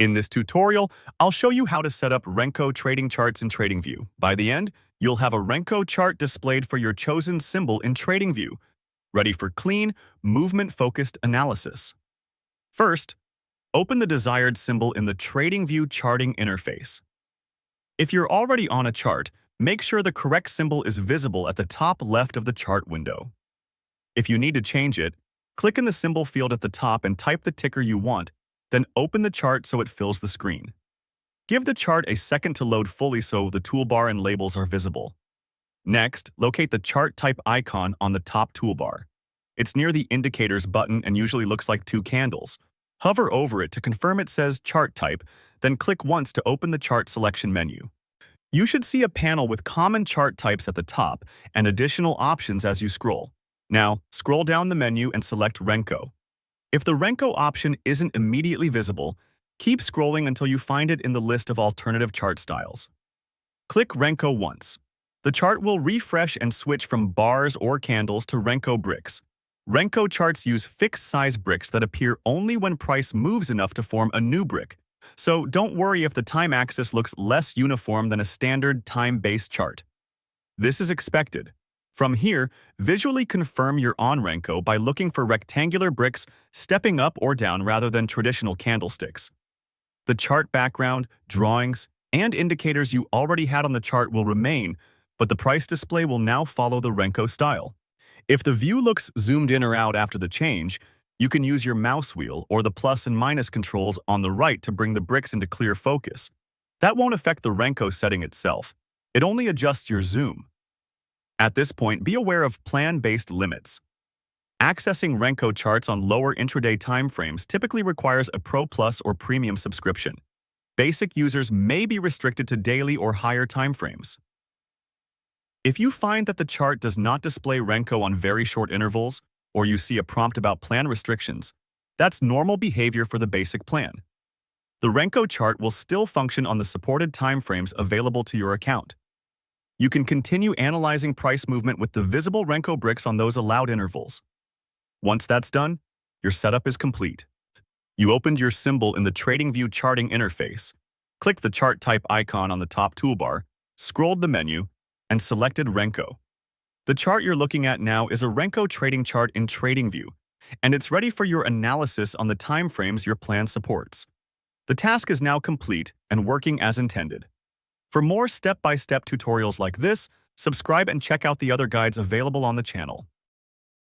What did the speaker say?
In this tutorial, I'll show you how to set up RENKO trading charts in TradingView. By the end, you'll have a RENKO chart displayed for your chosen symbol in TradingView, ready for clean, movement-focused analysis. First, open the desired symbol in the TradingView charting interface. If you're already on a chart, make sure the correct symbol is visible at the top left of the chart window. If you need to change it, click in the symbol field at the top and type the ticker you want, then open the chart so it fills the screen. Give the chart a second to load fully so the toolbar and labels are visible. Next, locate the chart type icon on the top toolbar. It's near the indicators button and usually looks like two candles. Hover over it to confirm it says chart type, then click once to open the chart selection menu. You should see a panel with common chart types at the top and additional options as you scroll. Now, scroll down the menu and select RENKO. If the RENKO option isn't immediately visible, keep scrolling until you find it in the list of alternative chart styles. Click RENKO once. The chart will refresh and switch from bars or candles to RENKO bricks. RENKO charts use fixed-size bricks that appear only when price moves enough to form a new brick. So don't worry if the time axis looks less uniform than a standard time-based chart. This is expected. From here, visually confirm you're on RENKO by looking for rectangular bricks stepping up or down rather than traditional candlesticks. The chart background, drawings, and indicators you already had on the chart will remain, but the price display will now follow the RENKO style. If the view looks zoomed in or out after the change, you can use your mouse wheel or the plus and minus controls on the right to bring the bricks into clear focus. That won't affect the RENKO setting itself. It only adjusts your zoom. At this point, be aware of plan-based limits. Accessing RENKO charts on lower intraday timeframes typically requires a Pro Plus or Premium subscription. Basic users may be restricted to daily or higher timeframes. If you find that the chart does not display RENKO on very short intervals, or you see a prompt about plan restrictions, that's normal behavior for the basic plan. The RENKO chart will still function on the supported timeframes available to your account. You can continue analyzing price movement with the visible RENKO bricks on those allowed intervals. Once that's done, your setup is complete. You opened your symbol in the TradingView charting interface, clicked the chart type icon on the top toolbar, scrolled the menu, and selected RENKO. The chart you're looking at now is a RENKO trading chart in TradingView, and it's ready for your analysis on the timeframes your plan supports. The task is now complete and working as intended. For more step-by-step tutorials like this, subscribe and check out the other guides available on the channel.